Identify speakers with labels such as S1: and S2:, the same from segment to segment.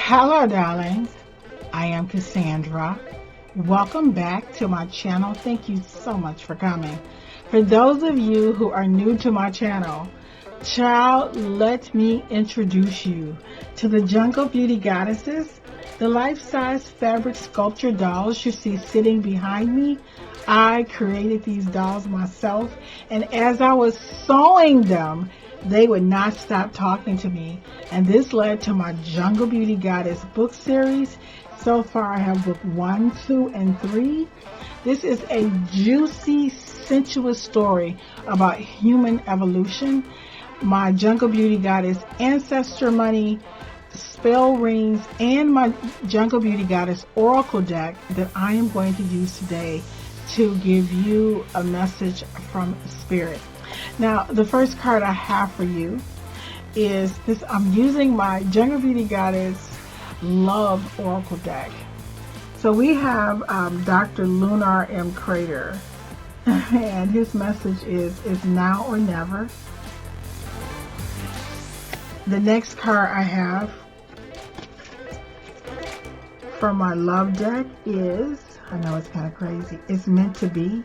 S1: Hello, darlings. I am Cassandra. Welcome back to my channel. Thank you so much for coming. For those of you who are new to my channel, child, let me introduce you to the Jungle Beauty Goddesses, the life-size fabric sculpture dolls you see sitting behind me. I created these dolls myself, and as I was sewing them, they would not stop talking to me, and this led to my Jungle Beauty Goddess book series. So far I have book 1, 2, and 3. This is a juicy, sensuous story about human evolution. My Jungle Beauty Goddess Ancestor Money, spell rings, and my Jungle Beauty Goddess Oracle deck that I am going to use today to give you a message from Spirit. Now, the first card I have for you is this. I'm using my Jungle Beauty Goddess Love Oracle deck. So we have Dr. Lunar M. Crater, and his message is now or never. The next card I have for my love deck is, I know it's kind of crazy, it's meant to be.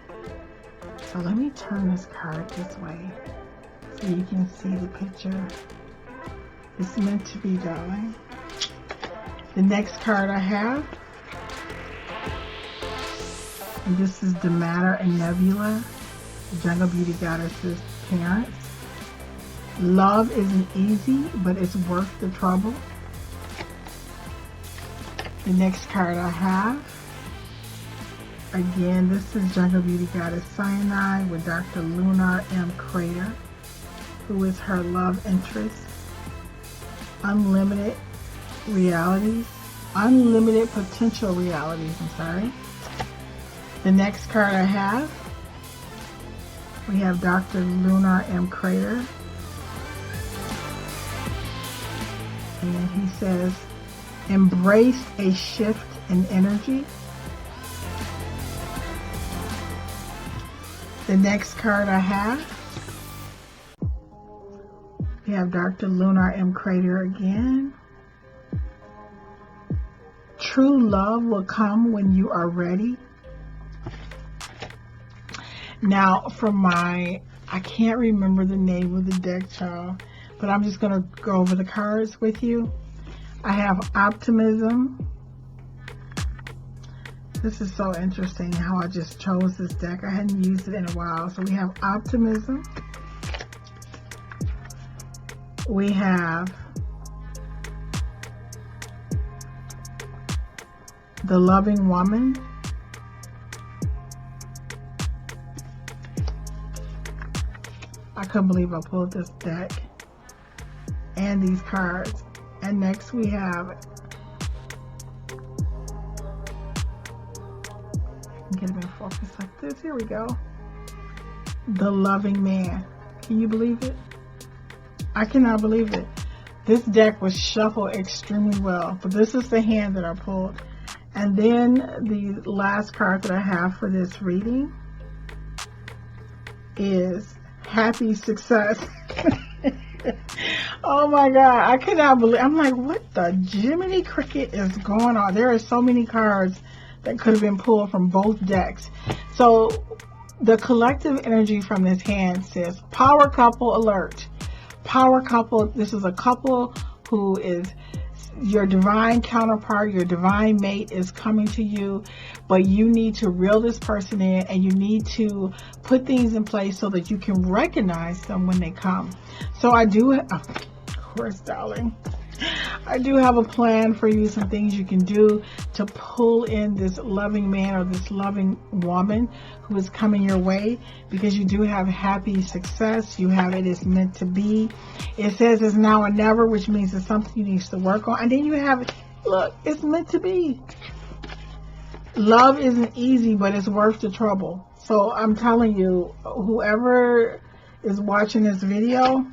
S1: So let me turn this card this way so you can see the picture. It's meant to be, darling. The next card I have, and this is the Matter and Nebula, the Jungle Beauty Goddess's parents. Love isn't easy, but it's worth the trouble. The next card I have, again, this is Jungle Beauty Goddess Cyanide with Dr. Lunar M. Crater, who is her love interest. Unlimited realities. Unlimited potential realities, I'm sorry. The next card I have, we have Dr. Lunar M. Crater. And he says, embrace a shift in energy. The next card I have, we have Dr. Lunar M. Crater again. True love will come when you are ready. Now, for my, I can't remember the name of the deck, child, but I'm just going to go over the cards with you. I have Optimism. This is so interesting how I just chose this deck. I hadn't used it in a while. So we have Optimism. We have the Loving Woman. I couldn't believe I pulled this deck and these cards. And next we have, get them in focus like this. Here we go. The Loving Man. Can you believe it? I cannot believe it. This deck was shuffled extremely well, but this is the hand that I pulled. And then the last card that I have for this reading is Happy Success. Oh my God, I cannot believe, I'm like, what the Jiminy Cricket is going on? There are so many cards that could have been pulled from both decks. So the collective energy from this hand says, power couple alert. Power couple, this is a couple who is your divine counterpart, your divine mate is coming to you, but you need to reel this person in, and you need to put things in place so that you can recognize them when they come. So I do, of course, darling, I do have a plan for you, some things you can do to pull in this loving man or this loving woman who is coming your way, because you do have happy success. You have it is meant to be. It says it's now or never, which means it's something you need to work on. And then you have, look, it's meant to be. Love isn't easy, but it's worth the trouble. So I'm telling you, whoever is watching this video,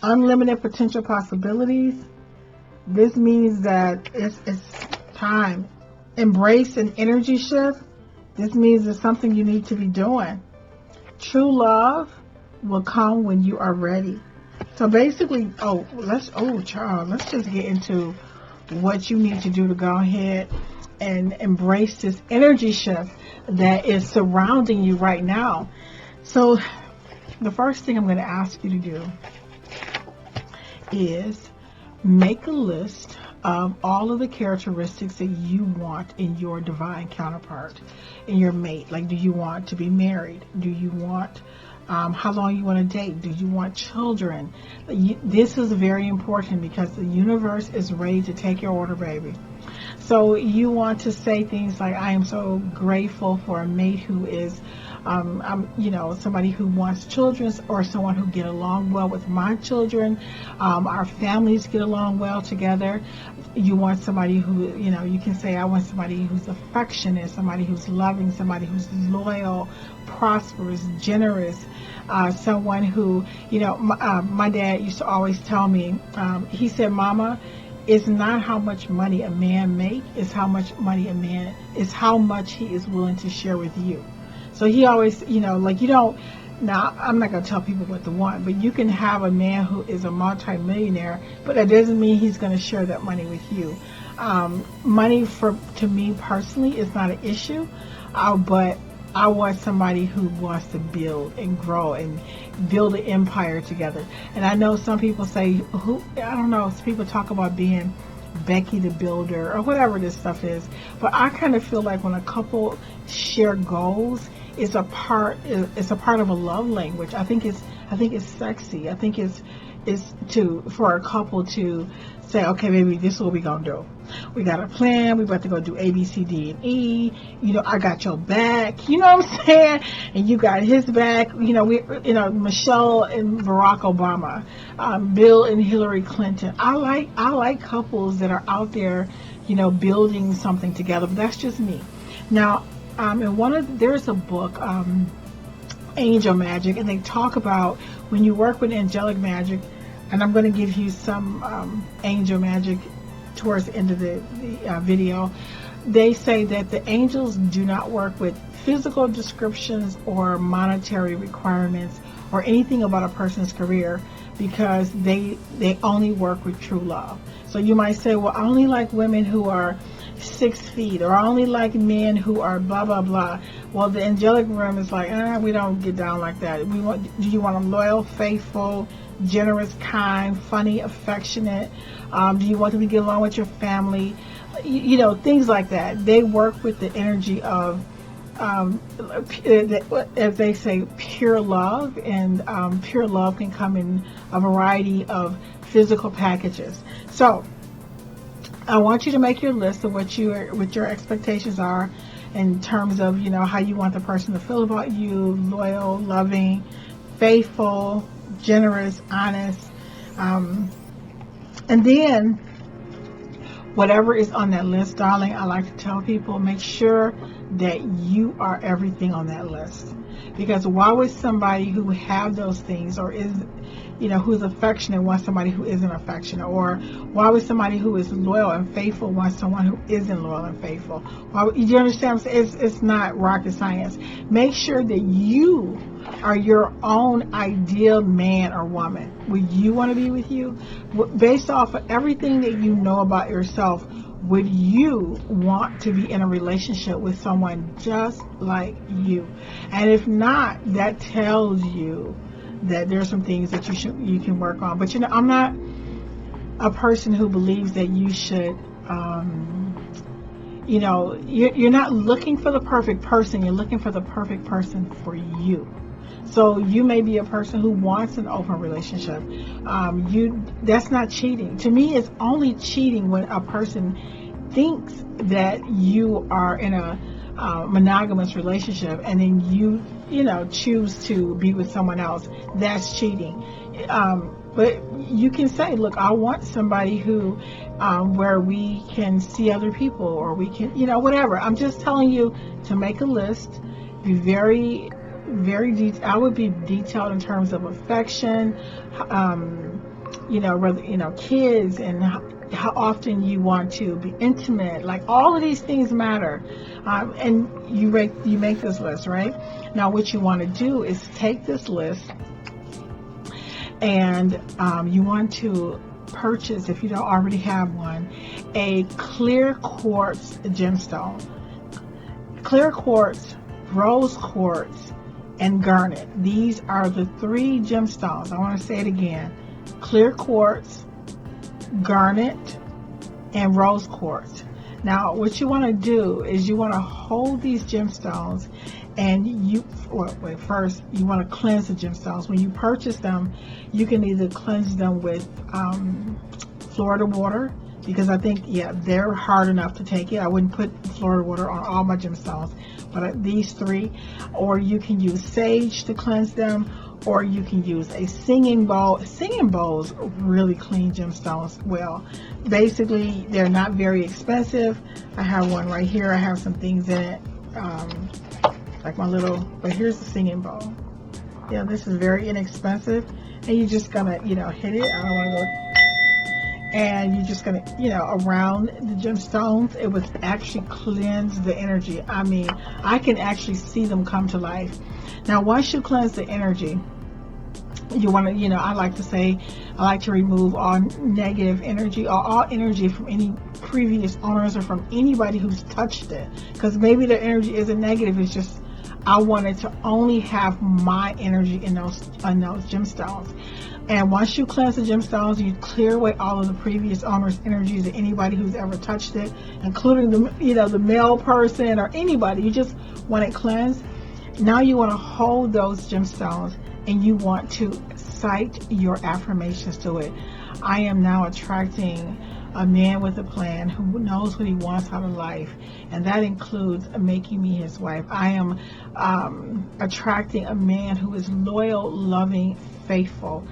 S1: unlimited potential possibilities. This means that it's time. Embrace an energy shift. This means it's something you need to be doing. True love will come when you are ready. So basically, let's just get into what you need to do to go ahead and embrace this energy shift that is surrounding you right now. So the first thing I'm going to ask you to do is make a list of all of the characteristics that you want in your divine counterpart, in your mate. Like, do you want to be married? Do you want how long you want to date? Do you want children? This is very important because the universe is ready to take your order, baby. So you want to say things like, I am so grateful for a mate who is somebody who wants children, or someone who get along well with my children. Our families get along well together. You want somebody who, you can say, I want somebody who's affectionate, somebody who's loving, somebody who's loyal, prosperous, generous, someone who, my dad used to always tell me, he said, Mama, it's not how much money a man makes, it's how much money a man, it's how much he is willing to share with you. So he always, now I'm not going to tell people what to want, but you can have a man who is a multi-millionaire, but that doesn't mean he's going to share that money with you. Money to me personally is not an issue, but I want somebody who wants to build and grow and build an empire together. And I know some people say, some people talk about being Becky the Builder or whatever this stuff is. But I kind of feel like when a couple share goals, it's a part of a love language. I think it's sexy. I think it's for a couple to say, okay, baby, this is what we're going to do. We got a plan. We're about to go do A, B, C, D, and E. I got your back. You know what I'm saying? And you got his back. Michelle and Barack Obama, Bill and Hillary Clinton. I like couples that are out there, building something together. But that's just me. Now, there's a book, Angel Magick, and they talk about when you work with angelic magic, and I'm going to give you some angel magic towards the end of the video. They say that the angels do not work with physical descriptions or monetary requirements or anything about a person's career, because they only work with true love. So you might say, well, I only like women who are 6 feet, or I only like men who are blah blah blah. Well, the angelic realm is like, we don't get down like that. Do you want them loyal, faithful, generous, kind, funny, affectionate? Do you want them to get along with your family? Things like that. They work with the energy of, as they say, pure love, and pure love can come in a variety of physical packages. So I want you to make your list of what your expectations are in terms of, how you want the person to feel about you: loyal, loving, faithful, generous, honest, and then whatever is on that list, darling, I like to tell people, make sure that you are everything on that list. Because why would somebody who have those things, or is, who's affectionate, want somebody who isn't affectionate? Or why would somebody who is loyal and faithful want someone who isn't loyal and faithful? You understand? It's not rocket science. Make sure that you are your own ideal man or woman. Would you want to be with you? Based off of everything that you know about yourself, would you want to be in a relationship with someone just like you? And if not, that tells you that there are some things that you can work on. But I'm not a person who believes that you should, you're not looking for the perfect person. You're looking for the perfect person for you. So you may be a person who wants an open relationship. That's not cheating. To me, it's only cheating when a person thinks that you are in a monogamous relationship and then you choose to be with someone else. That's cheating. But you can say, look, I want somebody who where we can see other people, or we can, whatever. I'm just telling you to make a list. Be very, very detailed. I would be detailed in terms of affection, kids, and how often you want to be intimate. Like, all of these things matter. And you make this list, right? Now, what you want to do is take this list, and you want to purchase, if you don't already have one, a clear quartz gemstone. Clear quartz, rose quartz, and garnet. These are the 3 gemstones. I want to say it again. Clear quartz, garnet, and rose quartz. Now, what you want to do is you want to hold these gemstones, and first you want to cleanse the gemstones. When you purchase them, you can either cleanse them with Florida water, because I think, they're hard enough to take it. I wouldn't put Florida water on all my gemstones, but these 3. Or you can use sage to cleanse them, or you can use a singing bowl. Singing bowls really clean gemstones well. Basically, they're not very expensive. I have one right here. I have some things in it, like my little, but here's the singing bowl. Yeah, this is very inexpensive, and you're just gonna, hit it. I don't want to go. And you're just gonna, around the gemstones, it would actually cleanse the energy. I mean, I can actually see them come to life. Now, once you cleanse the energy, you want to, I like to remove all negative energy, or all energy from any previous owners, or from anybody who's touched it. Because maybe the energy isn't negative, it's just I wanted to only have my energy in those gemstones. And once you cleanse the gemstones, you clear away all of the previous owners' energies and anybody who's ever touched it, including the male person or anybody. You just want it cleansed. Now you want to hold those gemstones, and you want to cite your affirmations to it. I am now attracting a man with a plan who knows what he wants out of life, and that includes making me his wife. I am attracting a man who is loyal, loving, faithful.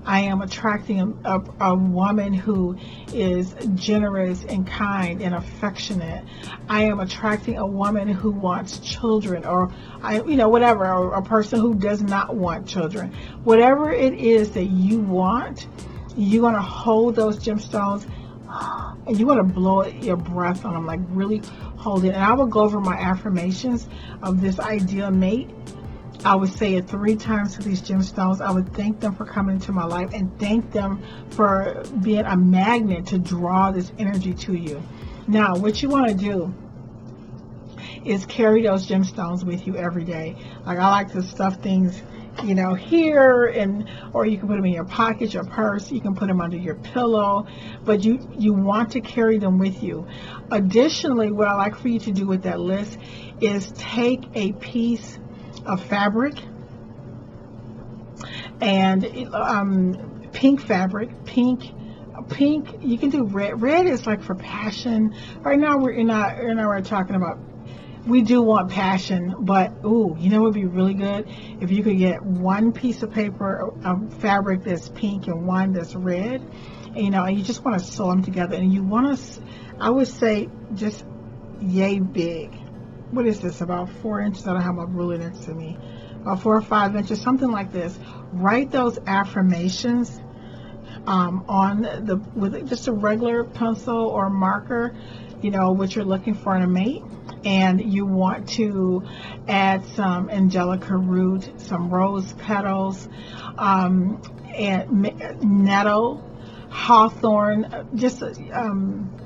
S1: I am attracting a woman who is generous and kind and affectionate. I am attracting a woman who wants children, or whatever, or a person who does not want children. Whatever it is that you want, you want to hold those gemstones, and you want to blow your breath on them, like really hold it. And I will go over my affirmations of this ideal mate. I would say it 3 times to these gemstones. I would thank them for coming into my life, and thank them for being a magnet to draw this energy to you. Now, what you want to do is carry those gemstones with you every day. Like, I like to stuff things, here, or you can put them in your pocket, your purse. You can put them under your pillow, but you want to carry them with you. Additionally, what I like for you to do with that list is take a piece of fabric, and pink fabric, pink. You can do red is like for passion. Right now we're talking about, we do want passion, but it would be really good if you could get one piece of paper of fabric that's pink and one that's red, and you just want to sew them together, and you want to, I would say, just yay big. What is this, about 4 inches? I don't have my ruler next to me. About 4 or 5 inches, something like this. Write those affirmations with just a regular pencil or marker, what you're looking for in a mate. And you want to add some angelica root, some rose petals, and nettle, hawthorn,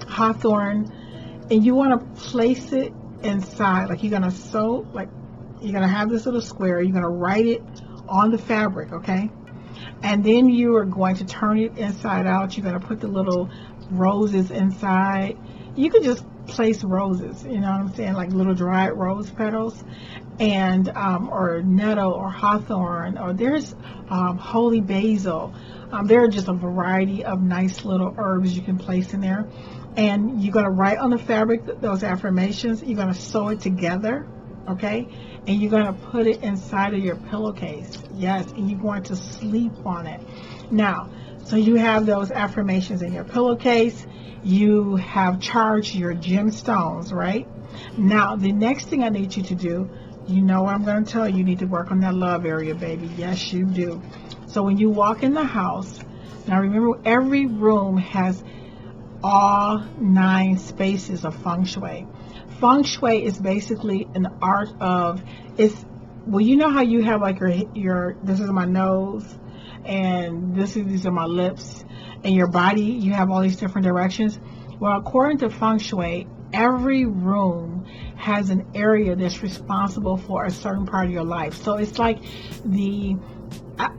S1: hawthorn, and you want to place it inside. Like, you're gonna sew, like you're gonna have this little square, you're gonna write it on the fabric, okay? And then you are going to turn it inside out. You're gonna put the little roses inside. You could just place roses, you know what I'm saying, like little dried rose petals, and or nettle or hawthorn, or there's holy basil. There are just a variety of nice little herbs you can place in there. And you're going to write on the fabric those affirmations. You're going to sew it together, okay? And you're going to put it inside of your pillowcase. Yes, and you're going to sleep on it. Now, so you have those affirmations in your pillowcase. You have charged your gemstones, right? Now, the next thing I need you to do, you know what I'm going to tell you, you need to work on that love area, baby. Yes, you do. So when you walk in the house, now remember, every room has all 9 spaces of Feng Shui. Feng Shui is basically an art of, you know how you have like your this is my nose, and these are my lips, and your body, you have all these different directions. Well, according to Feng Shui, every room has an area that's responsible for a certain part of your life. So it's like the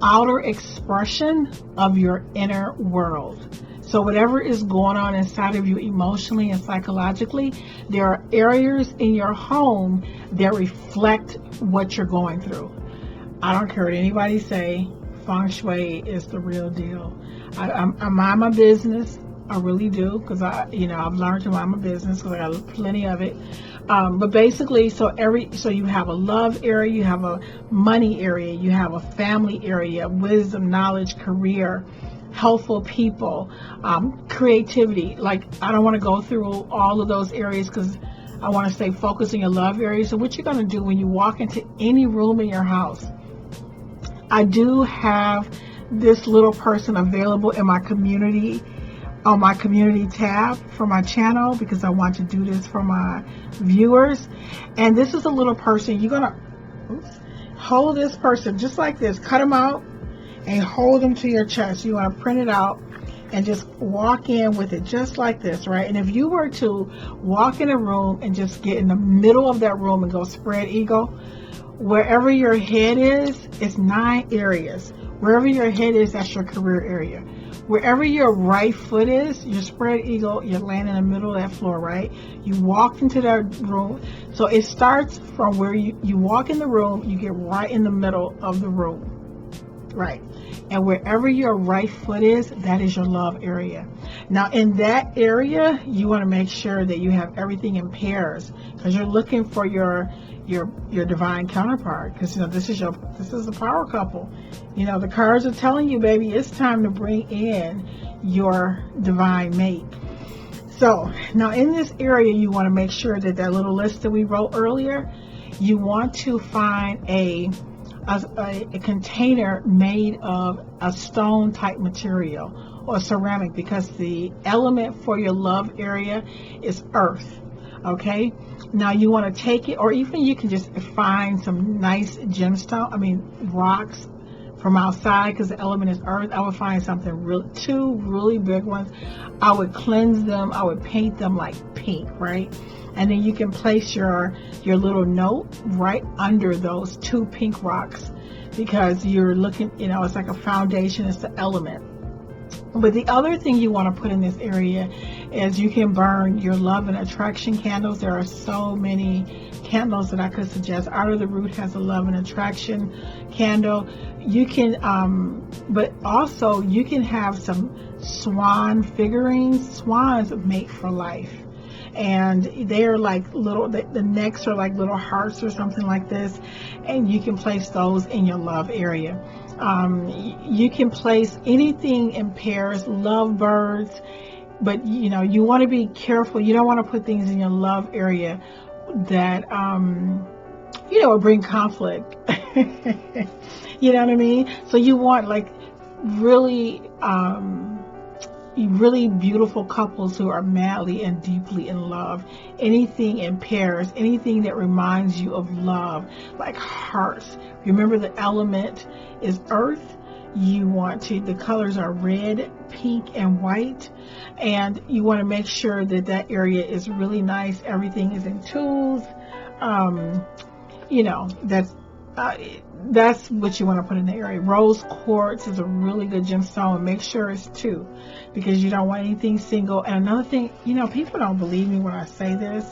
S1: outer expression of your inner world. So whatever is going on inside of you emotionally and psychologically, there are areas in your home that reflect what you're going through. I don't care what anybody say, Feng Shui is the real deal. I mind my business. I really do, because I've learned to mind my business because I got plenty of it. But basically, so you have a love area, you have a money area, you have a family area, wisdom, knowledge, career, helpful people, creativity. Like, I don't want to go through all of those areas because I want to stay focused in your love area. So what you're going to do when you walk into any room in your house, I do have this little person available in my community, on my community tab for my channel, because I want to do this for my viewers. And this is a little person. You're going to hold this person just like this, cut them out and hold them to your chest. You want to print it out and just walk in with it just like this, right? And if you were to walk in a room and just get in the middle of that room and go spread eagle, wherever your head is, it's 9 areas. Wherever your head is, that's your career area. Wherever your right foot is, your spread eagle, you're laying in the middle of that floor, right? You walk into that room. So it starts from where you walk in the room, you get right in the middle of the room, right? And wherever your right foot is, that is your love area. Now in that area, you want to make sure that you have everything in pairs, because you're looking for your divine counterpart, because this is a power couple. The cards are telling you, baby, it's time to bring in your divine mate. So now in this area, you want to make sure that little list that we wrote earlier, you want to find a container made of a stone type material or ceramic, because the element for your love area is earth. Okay, now you want to take it, or even you can just find some nice rocks from outside, because the element is earth. I would find something two really big ones. I would cleanse them. I would paint them like pink, right? And then you can place your little note right under those 2 pink rocks, because you're looking, it's like a foundation. It's the element. But the other thing you want to put in this area is you can burn your love and attraction candles. There are so many candles that I could suggest. Out of the Root has a love and attraction candle. You can, but also you can have some swan figurines. Swans mate for life. And they're like the necks are like little hearts or something like this. And you can place those in your love area. You can place anything in pairs, lovebirds, but you want to be careful. You don't want to put things in your love area that will bring conflict. You know what I mean? So you want like really beautiful couples who are madly and deeply in love. Anything in pairs, anything that reminds you of love, like hearts. Remember, the element is earth. The colors are red, pink, and white, and you want to make sure that area is really nice. Everything is in twos. That's what you want to put in the area. Rose quartz is a really good gemstone. Make sure it's 2, because you don't want anything single. And another thing, people don't believe me when I say this.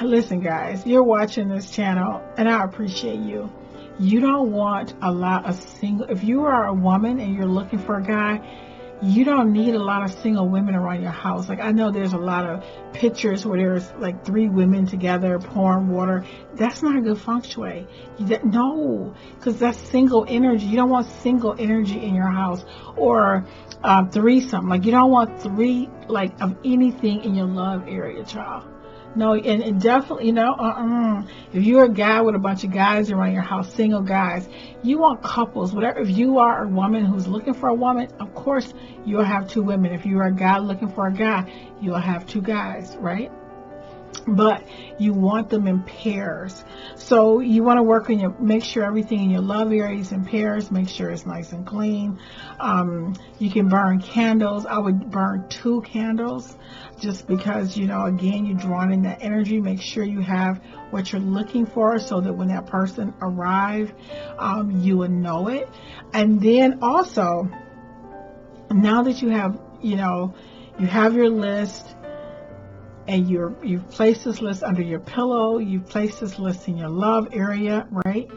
S1: Listen, guys, you're watching this channel, and I appreciate you. You don't want a lot of single. If you are a woman and you're looking for a guy, you don't need a lot of single women around your house. Like, I know there's a lot of pictures where there's like 3 women together pouring water. That's not a good feng shui. No, because that's single energy. You don't want single energy in your house, or threesome. Like, you don't want 3 like of anything in your love area, child. No, and definitely, if you're a guy with a bunch of guys around your house, single guys, you want couples, whatever. If you are a woman who's looking for a woman, of course, you'll have 2 women. If you're a guy looking for a guy, you'll have 2 guys, right? but you want them in pairs. So you want to work on make sure everything in your love area is in pairs. Make sure it's nice and clean. You can burn candles. I would burn 2 candles, just because, again, you're drawing in that energy. Make sure you have what you're looking for, so that when that person arrives, you will know it. And then also, now that you have, you have your list, and you've placed this list under your pillow, you've placed this list in your love area, right?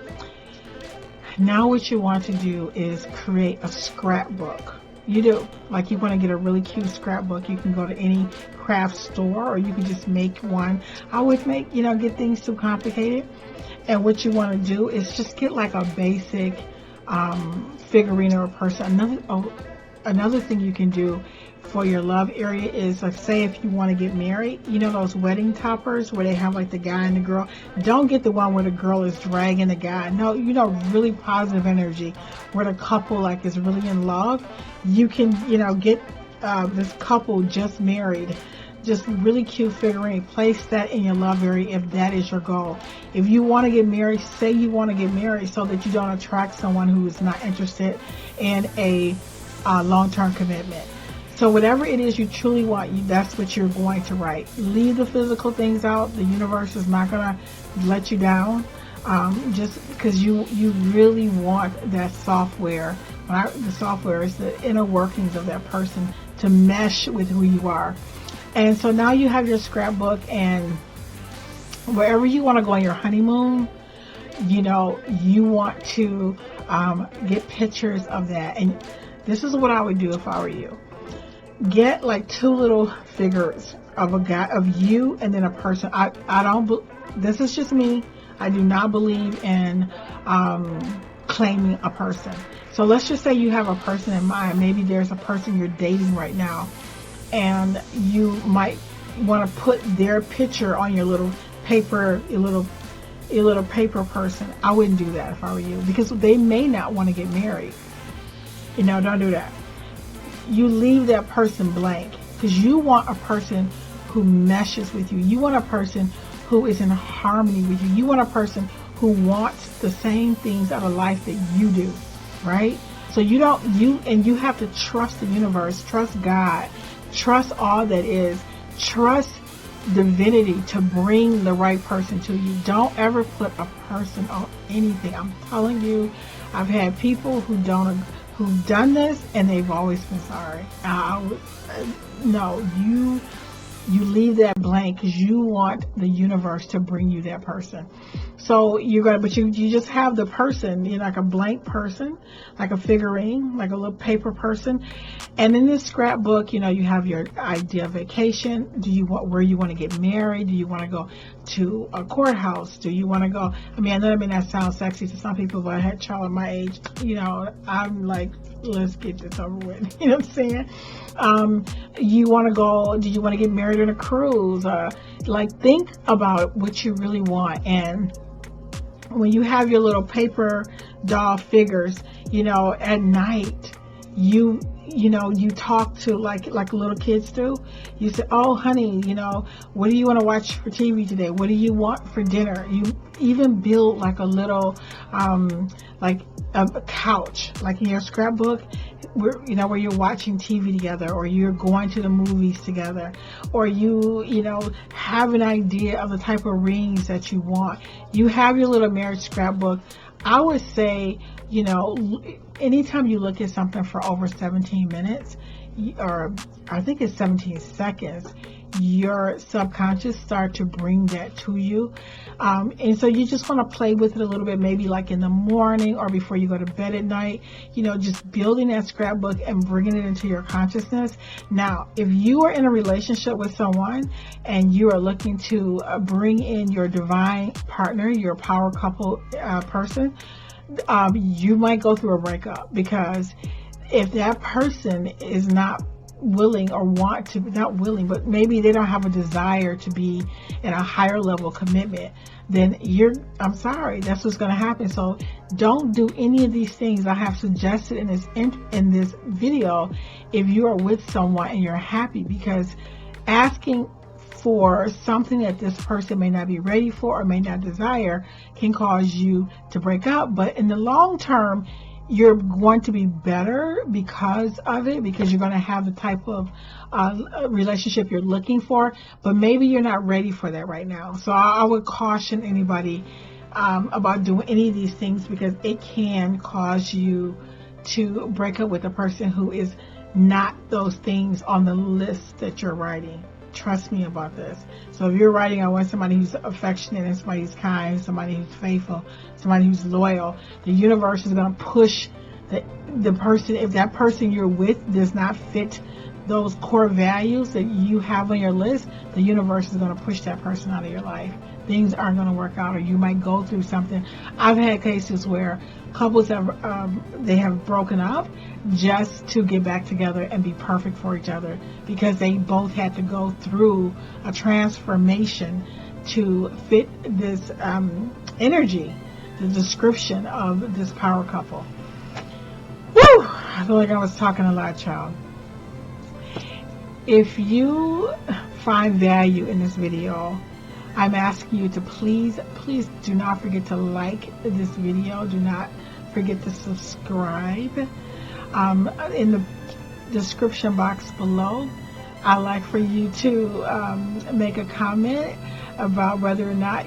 S1: Now what you want to do is create a scrapbook. You do, like, you want to get a really cute scrapbook. You can go to any craft store, or you can just make one. I would make, get things too complicated. And what you want to do is just get like a basic figurine or a person. Another thing you can do for your love area is, like, say if you want to get married, those wedding toppers where they have like the guy and the girl. Don't get the one where the girl is dragging the guy. No, really positive energy where the couple like is really in love. You can, get this couple just married, just really cute figurine. Place that in your love area if that is your goal. If you want to get married, say you want to get married, so that you don't attract someone who is not interested in a long-term commitment. So whatever it is you truly want, that's what you're going to write. Leave the physical things out. The universe is not going to let you down, just because you really want that software. The software is the inner workings of that person to mesh with who you are. And so now you have your scrapbook, and wherever you want to go on your honeymoon, you want to get pictures of that. And this is what I would do if I were you. Get like 2 little figures of a guy, of you, and then a person. This is just me. I do not believe in claiming a person. So let's just say you have a person in mind. Maybe there's a person you're dating right now, and you might want to put their picture on your little paper, your little paper person. I wouldn't do that if I were you, because they may not want to get married. Don't do that. You leave that person blank, because you want a person who meshes with you. You want a person who is in harmony with you. You want a person who wants the same things out of life that you do, right? So you have to trust the universe, trust God, trust all that is, trust divinity to bring the right person to you. Don't ever put a person on anything. I'm telling you, I've had people who've done this, and they've always been sorry. No, you leave that blank, because you want the universe to bring you that person. So but you just have the person, like a blank person, like a figurine, like a little paper person. And in this scrapbook, you have your idea of vacation. Where you want to get married? Do you want to go to a courthouse? Do you want to go? I know that may not sound sexy to some people, but I had a child at my age. I'm like, let's get this over with. You know what I'm saying? You want to go? Do you want to get married on a cruise? Think about what you really want. And when you have your little paper doll figures, at night, you talk to like little kids do. You say, oh honey, what do you want to watch for TV today? What do you want for dinner? You even build like a little like a couch, like in your scrapbook, where you're watching TV together, or you're going to the movies together, or you have an idea of the type of rings that you want. You have your little marriage scrapbook. I would say, anytime you look at something for over 17 minutes, or I think it's 17 seconds, your subconscious start to bring that to you. And so you just want to play with it a little bit, maybe like in the morning or before you go to bed at night, just building that scrapbook and bringing it into your consciousness. Now, if you are in a relationship with someone and you are looking to bring in your divine partner, your power couple person, you might go through a breakup, because if that person is not willing, or not willing, but maybe they don't have a desire to be in a higher level commitment, then I'm sorry, that's what's going to happen. So don't do any of these things I have suggested in this video if you are with someone and you're happy, because asking for something that this person may not be ready for or may not desire can cause you to break up. But in the long term, you're going to be better because of it, because you're going to have the type of relationship you're looking for. But maybe you're not ready for that right now. So I would caution anybody about doing any of these things, because it can cause you to break up with a person who is not those things on the list that you're writing. Trust me about this. So if you're writing, I want somebody who's affectionate and somebody who's kind, somebody who's faithful, somebody who's loyal, the universe is going to push the person. If that person you're with does not fit those core values that you have on your list, the universe is going to push that person out of your life. Things aren't going to work out, or you might go through something. I've had cases where couples have broken up just to get back together and be perfect for each other, because they both had to go through a transformation to fit this energy, the description of this power couple. Woo! I feel like I was talking a lot, child. If you find value in this video, I'm asking you to please do not forget to like this video. Do not forget to subscribe. In the description box below, I'd like for you to make a comment about whether or not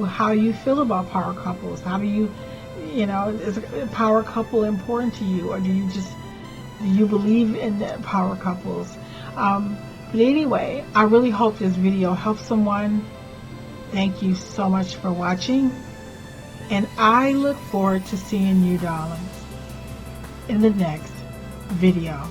S1: how you feel about power couples. How do you is a power couple important to you, or do you believe in power couples? But anyway, I really hope this video helps someone. Thank you so much for watching, and I look forward to seeing you, darlings, in the next video.